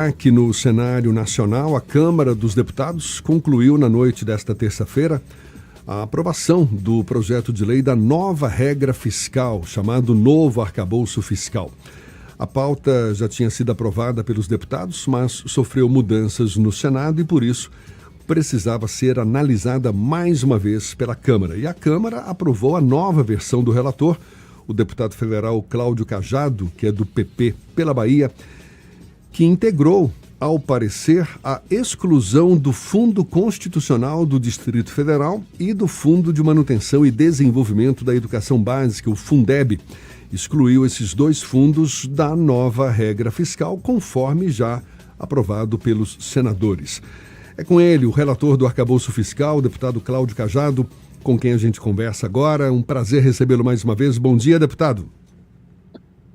Aqui no cenário nacional, a Câmara dos Deputados concluiu na noite desta terça-feira a aprovação do projeto de lei da nova regra fiscal, chamado Novo Arcabouço Fiscal. A pauta já tinha sido aprovada pelos deputados, mas sofreu mudanças no Senado e, por isso, precisava ser analisada mais uma vez pela Câmara. E a Câmara aprovou a nova versão do relator, o deputado federal Cláudio Cajado, que é do PP pela Bahia, que integrou, ao parecer, a exclusão do Fundo Constitucional do Distrito Federal e do Fundo de Manutenção e Desenvolvimento da Educação Básica, o Fundeb. Excluiu esses dois fundos da nova regra fiscal, conforme já aprovado pelos senadores. É com ele, o relator do arcabouço fiscal, o deputado Cláudio Cajado, com quem a gente conversa agora. Um prazer recebê-lo mais uma vez. Bom dia, deputado.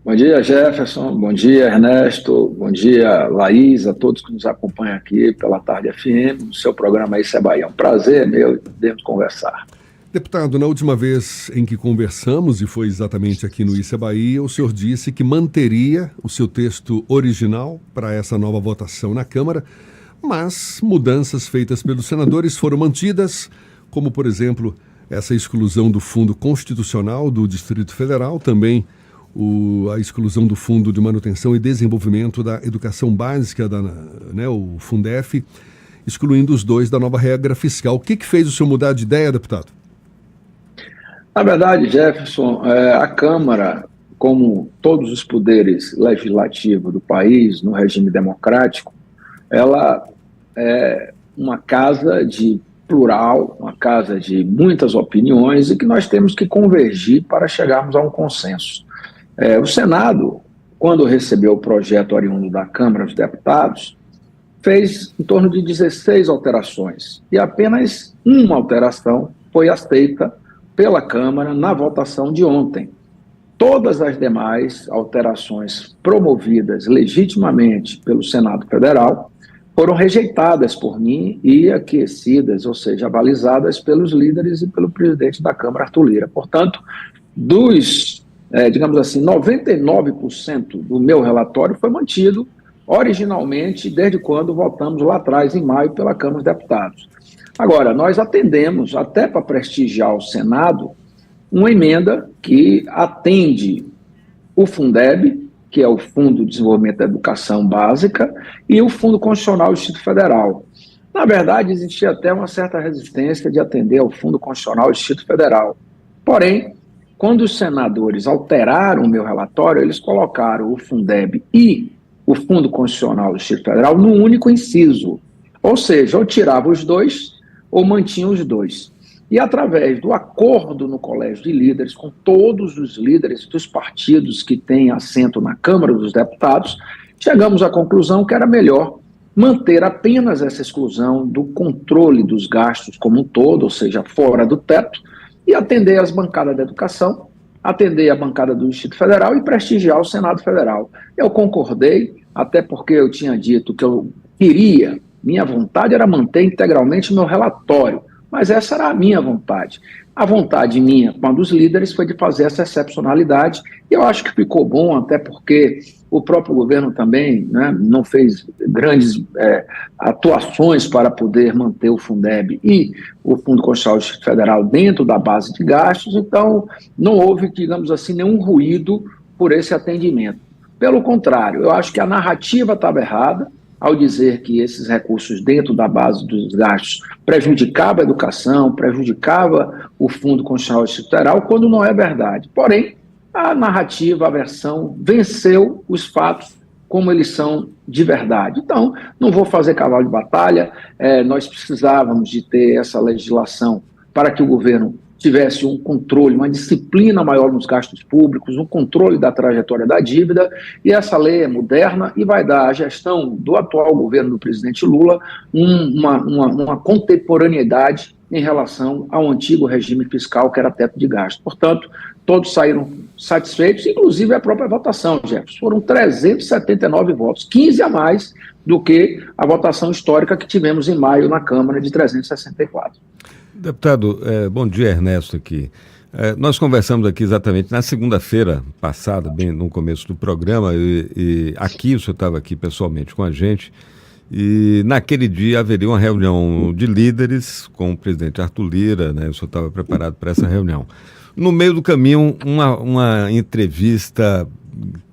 Bom dia, Jefferson. Bom dia, Ernesto. Bom dia, Laís, a todos que nos acompanham aqui pela Tarde FM, no seu programa Isso é Bahia. É um prazer meu podermos conversar. Deputado, na última vez em que conversamos, e foi exatamente aqui no Isso é Bahia, o senhor disse que manteria o seu texto original para essa nova votação na Câmara, mas mudanças feitas pelos senadores foram mantidas, como, por exemplo, essa exclusão do Fundo Constitucional do Distrito Federal, também a exclusão do Fundo de Manutenção e Desenvolvimento da Educação Básica, o Fundef, excluindo os dois da nova regra fiscal. O que fez o senhor mudar de ideia, deputado? Na verdade, Jefferson, a Câmara, como todos os poderes legislativos do país, no regime democrático, ela é uma casa de plural, uma casa de muitas opiniões e que nós temos que convergir para chegarmos a um consenso. O Senado, quando recebeu o projeto oriundo da Câmara dos Deputados, fez em torno de 16 alterações e apenas uma alteração foi aceita pela Câmara na votação de ontem. Todas as demais alterações promovidas legitimamente pelo Senado Federal foram rejeitadas por mim e aquecidas, ou seja, avalizadas pelos líderes e pelo presidente da Câmara, Arthur Lira. Portanto, digamos assim, 99% do meu relatório foi mantido originalmente desde quando votamos lá atrás, em maio, pela Câmara dos Deputados. Agora, nós atendemos, até para prestigiar o Senado, uma emenda que atende o Fundeb, que é o Fundo de Desenvolvimento da Educação Básica, e o Fundo Constitucional do Distrito Federal. Na verdade, existia até uma certa resistência de atender ao Fundo Constitucional do Distrito Federal. Porém, quando os senadores alteraram o meu relatório, eles colocaram o Fundeb e o Fundo Constitucional do Distrito Federal num único inciso. Ou seja, ou tirava os dois, ou mantinha os dois. E através do acordo no Colégio de Líderes, com todos os líderes dos partidos que têm assento na Câmara dos Deputados, chegamos à conclusão que era melhor manter apenas essa exclusão do controle dos gastos como um todo, ou seja, fora do teto, e atender as bancadas da educação, atender a bancada do Distrito Federal e prestigiar o Senado Federal. Eu concordei, até porque eu tinha dito que eu queria, minha vontade era manter integralmente o meu relatório, mas essa era a minha vontade. A vontade minha, com a dos líderes, foi de fazer essa excepcionalidade, e eu acho que ficou bom, até porque o próprio governo também, não fez grandes atuações para poder manter o Fundeb e o Fundo Constitucional do Distrito Federal dentro da base de gastos, então não houve, digamos assim, nenhum ruído por esse atendimento. Pelo contrário, eu acho que a narrativa estava errada, ao dizer que esses recursos dentro da base dos gastos prejudicava a educação, prejudicava o Fundo Constitucional do Distrito Federal, quando não é verdade. Porém, a narrativa, a versão, venceu os fatos como eles são de verdade. Então, não vou fazer cavalo de batalha, nós precisávamos de ter essa legislação para que o governo tivesse um controle, uma disciplina maior nos gastos públicos, um controle da trajetória da dívida, e essa lei é moderna e vai dar à gestão do atual governo do presidente Lula uma contemporaneidade em relação ao antigo regime fiscal, que era teto de gasto. Portanto, todos saíram satisfeitos, inclusive a própria votação, Jefferson. Foram 379 votos, 15 a mais do que a votação histórica que tivemos em maio na Câmara, de 364. Deputado, bom dia, Ernesto aqui. Nós conversamos aqui exatamente na segunda-feira passada, bem no começo do programa, e aqui o senhor estava aqui pessoalmente com a gente, e naquele dia haveria uma reunião de líderes com o presidente Arthur Lira, né? O senhor estava preparado para essa reunião. No meio do caminho, uma entrevista,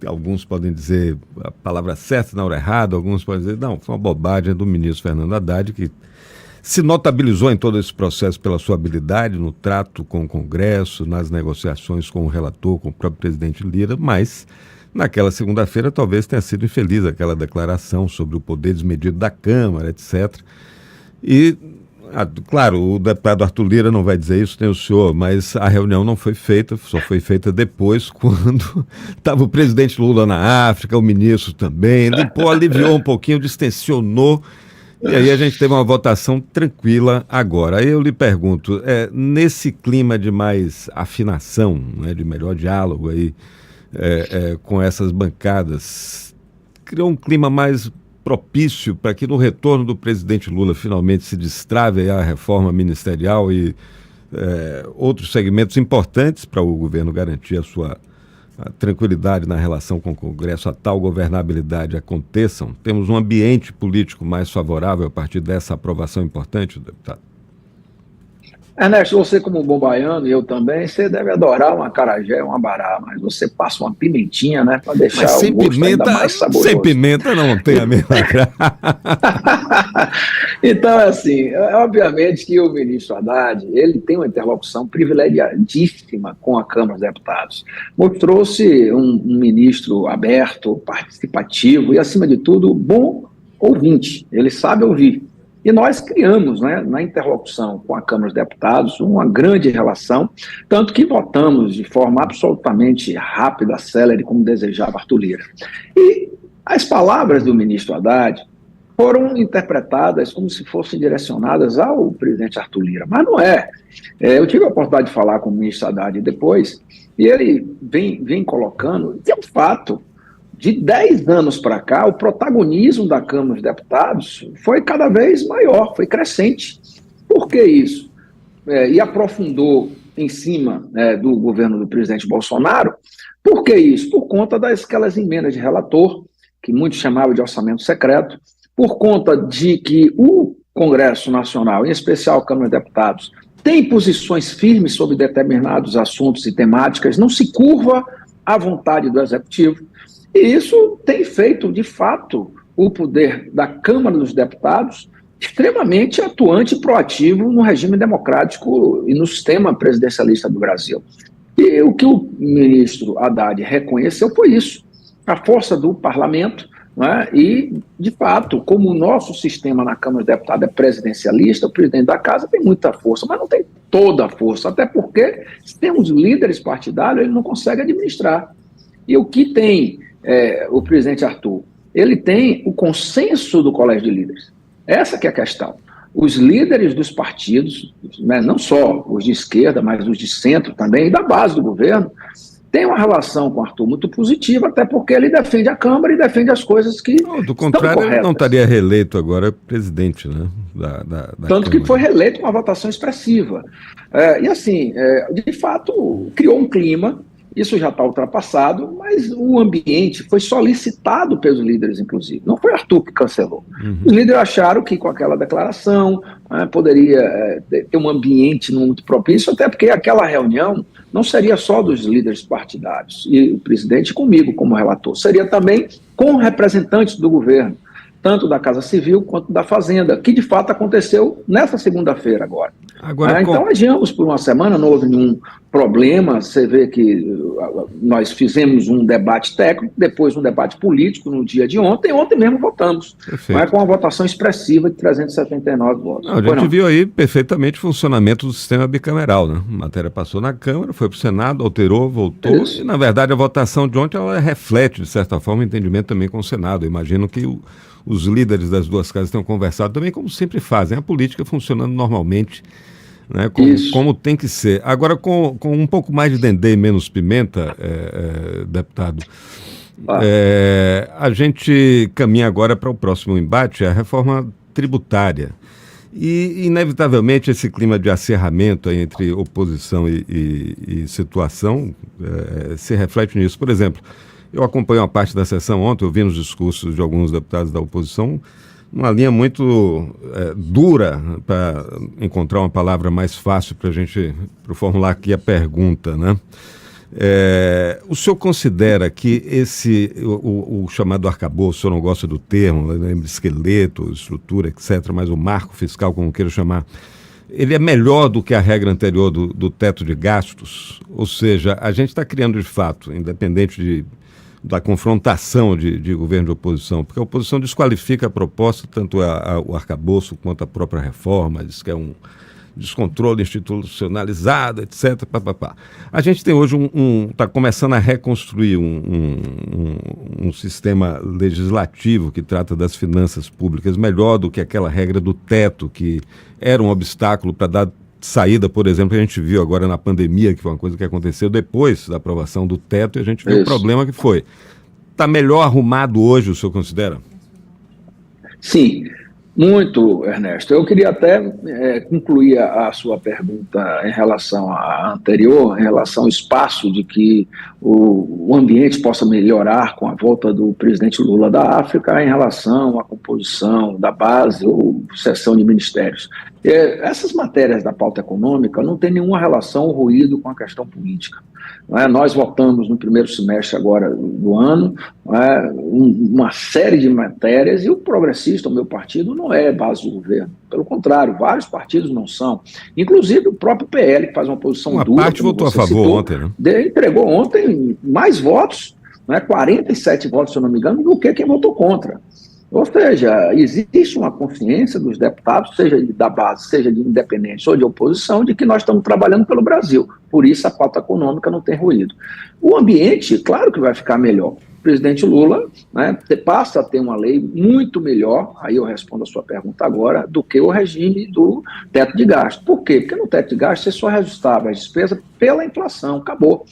alguns podem dizer a palavra certa na hora errada, alguns podem dizer, não, foi uma bobagem do ministro Fernando Haddad, que se notabilizou em todo esse processo pela sua habilidade no trato com o Congresso, nas negociações com o relator, com o próprio presidente Lira, mas naquela segunda-feira talvez tenha sido infeliz aquela declaração sobre o poder desmedido da Câmara, etc. E, claro, o deputado Arthur Lira não vai dizer isso, nem o senhor, mas a reunião não foi feita, só foi feita depois, quando estava o presidente Lula na África, o ministro também, limpou, aliviou um pouquinho, distensionou. E aí a gente teve uma votação tranquila agora. Aí eu lhe pergunto, nesse clima de mais afinação, né, de melhor diálogo aí, com essas bancadas, criou um clima mais propício para que no retorno do presidente Lula finalmente se destrave a reforma ministerial e outros segmentos importantes para o governo garantir a tranquilidade na relação com o Congresso, a tal governabilidade aconteçam? Temos um ambiente político mais favorável a partir dessa aprovação importante, deputado? Ernesto, você como bom baiano, e eu também, você deve adorar uma acarajé, uma abará, mas você passa uma pimentinha, né, para deixar o gosto ainda mais saboroso. Sem pimenta não tem a mesma graça. Então, assim, obviamente que o ministro Haddad, ele tem uma interlocução privilegiadíssima com a Câmara dos Deputados. Mostrou-se um ministro aberto, participativo e, acima de tudo, bom ouvinte. Ele sabe ouvir. E nós criamos, né, na interlocução com a Câmara dos Deputados, uma grande relação, tanto que votamos de forma absolutamente rápida, célere, como desejava Arthur Lira. E as palavras do ministro Haddad foram interpretadas como se fossem direcionadas ao presidente Arthur Lira, mas não é. Eu tive a oportunidade de falar com o ministro Haddad depois, e ele vem colocando, que é um fato, de 10 anos para cá, o protagonismo da Câmara dos Deputados foi cada vez maior, foi crescente. Por que isso? E aprofundou em cima do governo do presidente Bolsonaro. Por que isso? Por conta daquelas emendas de relator, que muitos chamavam de orçamento secreto, por conta de que o Congresso Nacional, em especial a Câmara dos Deputados, tem posições firmes sobre determinados assuntos e temáticas, não se curva à vontade do Executivo. E isso tem feito, de fato, o poder da Câmara dos Deputados extremamente atuante e proativo no regime democrático e no sistema presidencialista do Brasil. E o que o ministro Haddad reconheceu foi isso, a força do parlamento, né? E, de fato, como o nosso sistema na Câmara dos Deputados é presidencialista, o presidente da Casa tem muita força, mas não tem toda a força, até porque, se temos líderes partidários, ele não consegue administrar. E o que tem o presidente Arthur? Ele tem o consenso do Colégio de Líderes. Essa que é a questão. Os líderes dos partidos, né, não só os de esquerda, mas os de centro também, e da base do governo, têm uma relação com o Arthur muito positiva, até porque ele defende a Câmara e defende as coisas que do contrário, ele não estaria reeleito agora presidente, né? Tanto que foi reeleito com uma votação expressiva. E assim, de fato, criou um clima. Isso já está ultrapassado, mas o ambiente foi solicitado pelos líderes, inclusive. Não foi Arthur que cancelou. Os líderes acharam que com aquela declaração poderia ter um ambiente não muito propício, até porque aquela reunião não seria só dos líderes partidários, e o presidente comigo como relator, seria também com representantes do governo, tanto da Casa Civil quanto da Fazenda, que de fato aconteceu nessa segunda-feira agora. Então adiamos por uma semana, não houve nenhum problema. Você vê que nós fizemos um debate técnico, depois um debate político no dia de ontem mesmo votamos, com uma votação expressiva de 379 votos. A gente viu aí perfeitamente o funcionamento do sistema bicameral, né? A matéria passou na Câmara, foi para o Senado, alterou, voltou, e na verdade a votação de ontem ela reflete, de certa forma, o entendimento também com o Senado. Eu imagino que os líderes das duas casas tenham conversado também, como sempre fazem, a política funcionando normalmente, né, como tem que ser. Agora, com um pouco mais de dendê e menos pimenta, deputado, a gente caminha agora para o próximo embate, a reforma tributária. E, inevitavelmente, esse clima de acerramento aí entre oposição e situação se reflete nisso. Por exemplo, eu acompanhei uma parte da sessão ontem, ouvindo os discursos de alguns deputados da oposição, uma linha muito dura, para encontrar uma palavra mais fácil para a gente formular aqui a pergunta, né? O senhor considera que o chamado arcabouço, o senhor não gosta do termo, lembra esqueleto, estrutura, etc., mas o marco fiscal, como queira chamar, ele é melhor do que a regra anterior do teto de gastos? Ou seja, a gente está criando de fato, independente da confrontação de governo de oposição, porque a oposição desqualifica a proposta, tanto o arcabouço quanto a própria reforma, diz que é um descontrole institucionalizado, etc. A gente tem hoje está começando a reconstruir um sistema legislativo que trata das finanças públicas melhor do que aquela regra do teto, que era um obstáculo para dar saída, por exemplo, que a gente viu agora na pandemia, que foi uma coisa que aconteceu depois da aprovação do teto, e a gente viu o problema que foi. Está melhor arrumado hoje, o senhor considera? Sim. Muito, Ernesto. Eu queria até concluir a sua pergunta em relação à anterior, em relação ao espaço de que o ambiente possa melhorar com a volta do presidente Lula da África em relação à composição da base ou sucessão de ministérios. Essas matérias da pauta econômica não têm nenhuma relação ou ruído com a questão política. Nós votamos no primeiro semestre agora do ano uma série de matérias, e o progressista, o meu partido, não é base do governo. Pelo contrário, vários partidos não são. Inclusive o próprio PL, que faz uma posição dura. Uma parte votou a favor ontem, né? Entregou ontem mais votos, 47 votos, se eu não me engano, do que quem votou contra. Ou seja, existe uma consciência dos deputados, seja da base, seja de independentes ou de oposição, de que nós estamos trabalhando pelo Brasil. Por isso a pauta econômica não tem ruído. O ambiente, claro que vai ficar melhor. O presidente Lula passa a ter uma lei muito melhor, aí eu respondo a sua pergunta agora, do que o regime do teto de gasto. Por quê? Porque no teto de gasto você só reajustava as despesas pela inflação, acabou.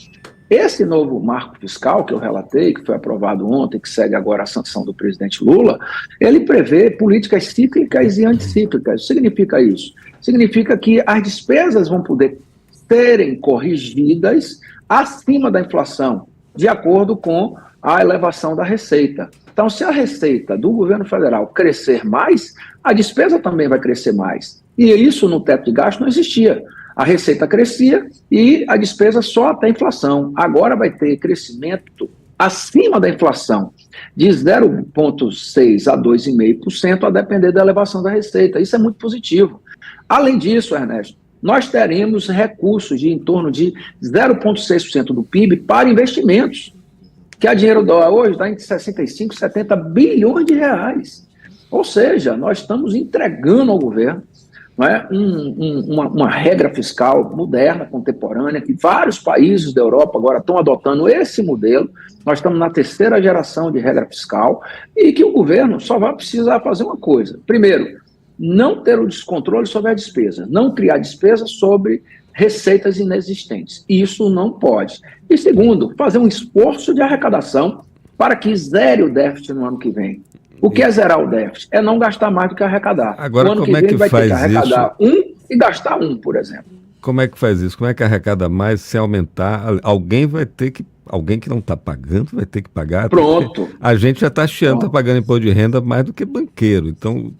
Esse novo marco fiscal que eu relatei, que foi aprovado ontem, que segue agora a sanção do presidente Lula, ele prevê políticas cíclicas e anticíclicas. O que significa isso? Significa que as despesas vão poder serem corrigidas acima da inflação, de acordo com a elevação da receita. Então, se a receita do governo federal crescer mais, a despesa também vai crescer mais. E isso no teto de gasto não existia. A receita crescia e a despesa só até a inflação. Agora vai ter crescimento acima da inflação, de 0,6% a 2,5%, a depender da elevação da receita. Isso é muito positivo. Além disso, Ernesto, nós teremos recursos de em torno de 0,6% do PIB para investimentos, que a dinheiro dólar hoje está entre 65 e 70 bilhões de reais. Ou seja, nós estamos entregando ao governo uma regra fiscal moderna, contemporânea, que vários países da Europa agora estão adotando esse modelo. Nós estamos na terceira geração de regra fiscal e que o governo só vai precisar fazer uma coisa. Primeiro, não ter o descontrole sobre a despesa, não criar despesa sobre receitas inexistentes. Isso não pode. E segundo, fazer um esforço de arrecadação para que zere o déficit no ano que vem. O que é zerar o déficit? É não gastar mais do que arrecadar. Agora, o ano como que vem é que vai faz ter que arrecadar isso? e gastar por exemplo. Como é que faz isso? Como é que arrecada mais se aumentar? Alguém que não está pagando vai ter que pagar. Pronto. A gente já está chiando, está pagando imposto de renda mais do que banqueiro. Então,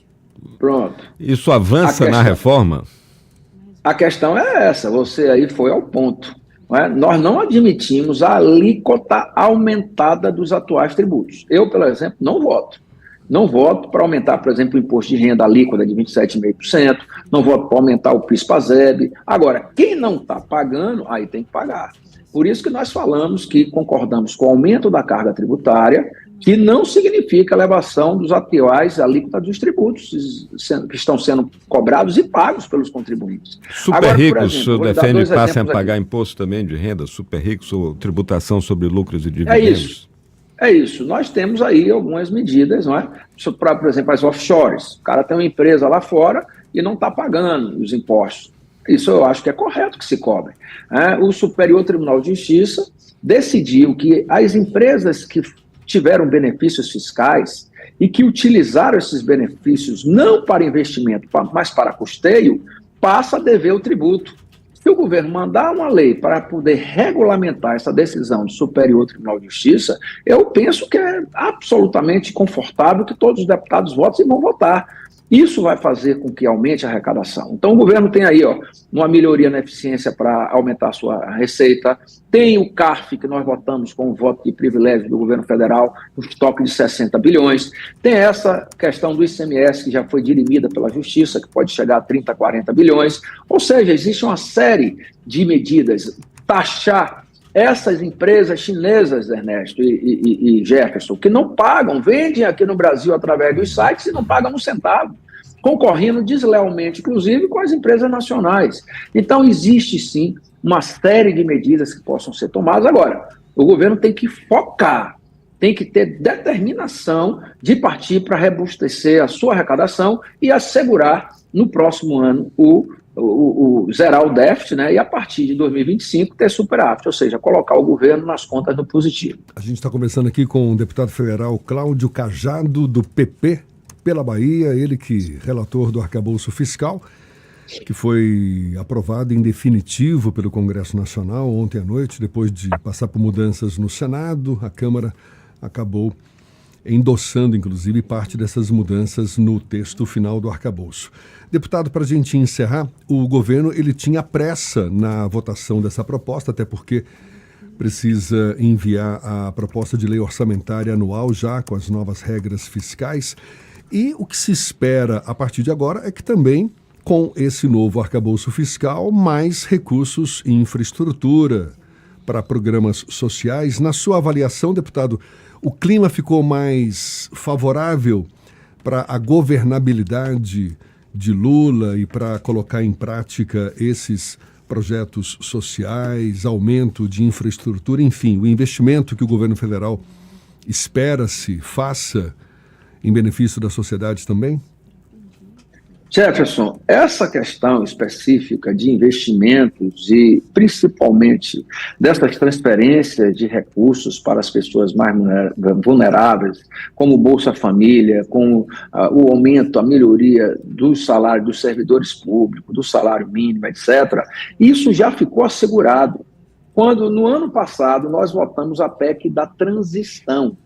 pronto. Isso avança na reforma? A questão é essa, você aí foi ao ponto. Nós não admitimos a alíquota aumentada dos atuais tributos. Eu, por exemplo, não voto. Não voto para aumentar, por exemplo, o imposto de renda alíquota de 27,5%, não voto para aumentar o PIS/PASEB. Agora, quem não está pagando, aí tem que pagar. Por isso que nós falamos que concordamos com o aumento da carga tributária, que não significa elevação dos atuais alíquotas dos tributos que estão sendo cobrados e pagos pelos contribuintes. Super ricos, o senhor defende que passem a pagar imposto também de renda? Super ricos, ou tributação sobre lucros e dividendos? É isso. Nós temos aí algumas medidas, por exemplo, as offshores. O cara tem uma empresa lá fora e não está pagando os impostos. Isso eu acho que é correto que se cobre. O Superior Tribunal de Justiça decidiu que as empresas que tiveram benefícios fiscais e que utilizaram esses benefícios não para investimento, mas para custeio, passa a dever o tributo. Se o governo mandar uma lei para poder regulamentar essa decisão do Superior Tribunal de Justiça, eu penso que é absolutamente confortável que todos os deputados votem e vão votar. Isso vai fazer com que aumente a arrecadação. Então, o governo tem aí uma melhoria na eficiência para aumentar a sua receita. Tem o CARF, que nós votamos com o voto de privilégio do governo federal, um estoque de 60 bilhões. Tem essa questão do ICMS, que já foi dirimida pela Justiça, que pode chegar a 30, 40 bilhões. Ou seja, existe uma série de medidas. Taxar essas empresas chinesas, Ernesto e Jefferson, que não pagam, vendem aqui no Brasil através dos sites e não pagam um centavo, concorrendo deslealmente, inclusive, com as empresas nacionais. Então, existe, sim, uma série de medidas que possam ser tomadas. Agora, o governo tem que focar, tem que ter determinação de partir para robustecer a sua arrecadação e assegurar, no próximo ano, zerar o déficit, né, e a partir de 2025 ter superávit, ou seja, colocar o governo nas contas do positivo. A gente está conversando aqui com o deputado federal Cláudio Cajado, do PP, pela Bahia, ele que relator do arcabouço fiscal, que foi aprovado em definitivo pelo Congresso Nacional ontem à noite, depois de passar por mudanças no Senado. A Câmara acabou endossando, inclusive, parte dessas mudanças no texto final do arcabouço. Deputado, para a gente encerrar, o governo ele tinha pressa na votação dessa proposta, até porque precisa enviar a proposta de lei orçamentária anual já com as novas regras fiscais. E o que se espera a partir de agora é que também, com esse novo arcabouço fiscal, mais recursos em infraestrutura para programas sociais. Na sua avaliação, deputado, o clima ficou mais favorável para a governabilidade de Lula e para colocar em prática esses projetos sociais, aumento de infraestrutura, enfim, o investimento que o governo federal espera-se faça em benefício da sociedade também? Jefferson, essa questão específica de investimentos e principalmente dessas transferências de recursos para as pessoas mais vulneráveis, como o Bolsa Família, com o aumento, a melhoria do salário dos servidores públicos, do salário mínimo, etc., isso já ficou assegurado. Quando, no ano passado, nós votamos a PEC da transição,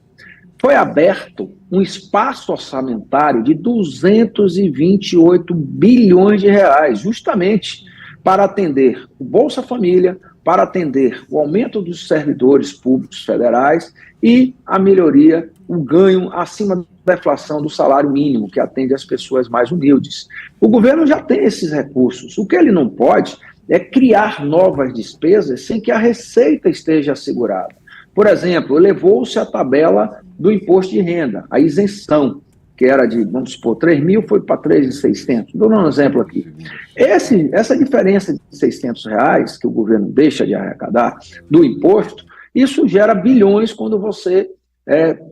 foi aberto um espaço orçamentário de 228 bilhões de reais, justamente para atender o Bolsa Família, para atender o aumento dos servidores públicos federais e a melhoria, o ganho acima da inflação do salário mínimo, que atende as pessoas mais humildes. O governo já tem esses recursos. O que ele não pode é criar novas despesas sem que a receita esteja assegurada. Por exemplo, elevou-se a tabela do imposto de renda, a isenção, que era de, vamos supor, 3 mil, foi para 3.600. Dou um exemplo aqui. Essa diferença de R$600 que o governo deixa de arrecadar do imposto, isso gera bilhões quando você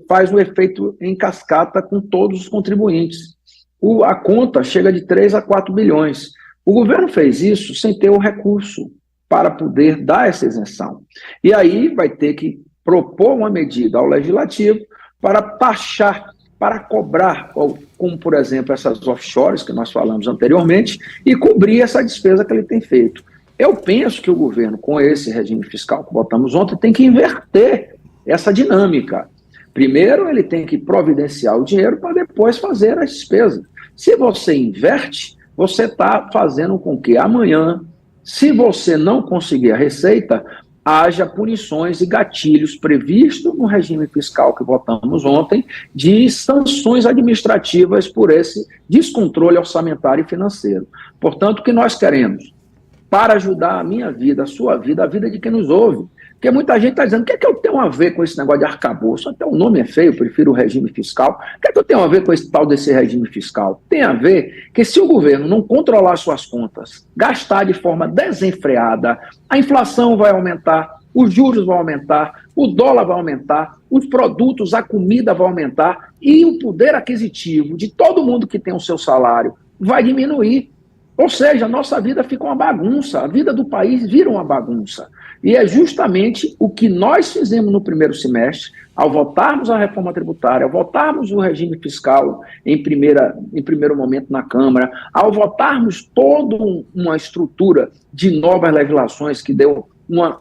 faz o efeito em cascata com todos os contribuintes. A conta chega de 3 a 4 bilhões. O governo fez isso sem ter o recurso para poder dar essa isenção. E aí vai ter que propor uma medida ao legislativo para taxar, para cobrar, como por exemplo essas offshores que nós falamos anteriormente, e cobrir essa despesa que ele tem feito. Eu penso que o governo, com esse regime fiscal que votamos ontem, tem que inverter essa dinâmica. Primeiro, ele tem que providenciar o dinheiro para depois fazer as despesas. Se você inverte, você está fazendo com que amanhã, se você não conseguir a receita, haja punições e gatilhos previstos no regime fiscal que votamos ontem de sanções administrativas por esse descontrole orçamentário e financeiro. Portanto, o que nós queremos? Para ajudar a minha vida, a sua vida, a vida de quem nos ouve. Porque muita gente está dizendo, o que é que eu tenho a ver com esse negócio de arcabouço? Até o nome é feio, eu prefiro o regime fiscal. O que é que eu tenho a ver com esse tal desse regime fiscal? Tem a ver que se o governo não controlar suas contas, gastar de forma desenfreada, a inflação vai aumentar, os juros vão aumentar, o dólar vai aumentar, os produtos, a comida vai aumentar e o poder aquisitivo de todo mundo que tem o seu salário vai diminuir. Ou seja, a nossa vida fica uma bagunça, a vida do país vira uma bagunça. E é justamente o que nós fizemos no primeiro semestre, ao votarmos a reforma tributária, ao votarmos o regime fiscal em primeiro momento na Câmara, ao votarmos toda uma estrutura de novas legislações que deu uma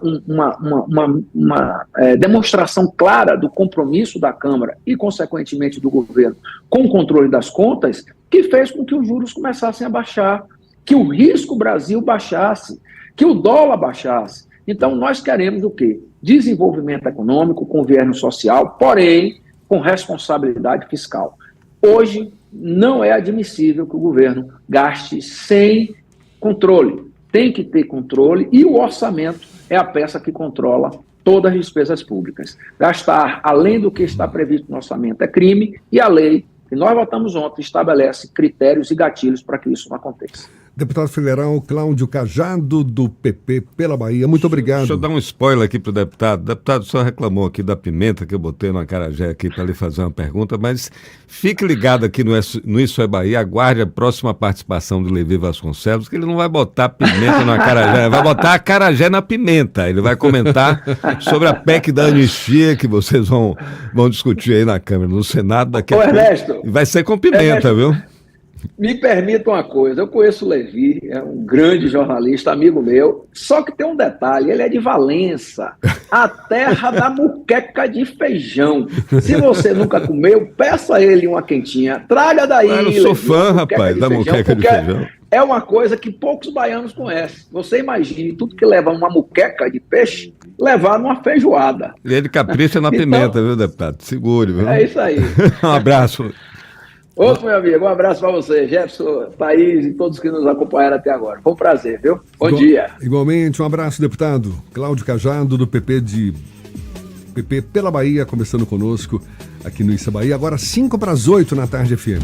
demonstração clara do compromisso da Câmara e, consequentemente, do governo com o controle das contas, que fez com que os juros começassem a baixar, que o risco Brasil baixasse, que o dólar baixasse. Então, nós queremos o quê? Desenvolvimento econômico com viés social, porém, com responsabilidade fiscal. Hoje, não é admissível que o governo gaste sem controle. Tem que ter controle e o orçamento é a peça que controla todas as despesas públicas. Gastar além do que está previsto no orçamento é crime e a lei que nós votamos ontem estabelece critérios e gatilhos para que isso não aconteça. Deputado federal Cláudio Cajado, do PP pela Bahia, muito obrigado. Deixa eu dar um spoiler aqui para o deputado. O deputado só reclamou aqui da pimenta que eu botei no acarajé aqui para lhe fazer uma pergunta, mas fique ligado aqui no Isso é Bahia, aguarde a próxima participação do Levi Vasconcelos, que ele não vai botar pimenta no acarajé, vai botar acarajé na pimenta. Ele vai comentar sobre a PEC da anistia que vocês vão discutir aí na Câmara, no Senado daqui a pouco. Ernesto, vai ser com pimenta, Ernesto, viu? Me permita uma coisa, eu conheço o Levi, é um grande jornalista, amigo meu, só que tem um detalhe, ele é de Valença, a terra da muqueca de feijão. Se você nunca comeu, peça a ele uma quentinha, traga daí. Eu sou fã, rapaz, da muqueca de feijão. É uma coisa que poucos baianos conhecem. Você imagine tudo que leva uma muqueca de peixe, levar numa feijoada. Ele capricha na pimenta, viu, deputado? Segure, viu? É isso aí. Um abraço. Outro, meu amigo, um abraço para você, Jefferson, Thaís e todos que nos acompanharam até agora. Foi um prazer, viu? Bom dia. Igualmente, um abraço, deputado Cláudio Cajado, do PP pela Bahia, conversando conosco aqui no Isso é Bahia. Agora 7:55 na tarde, FM.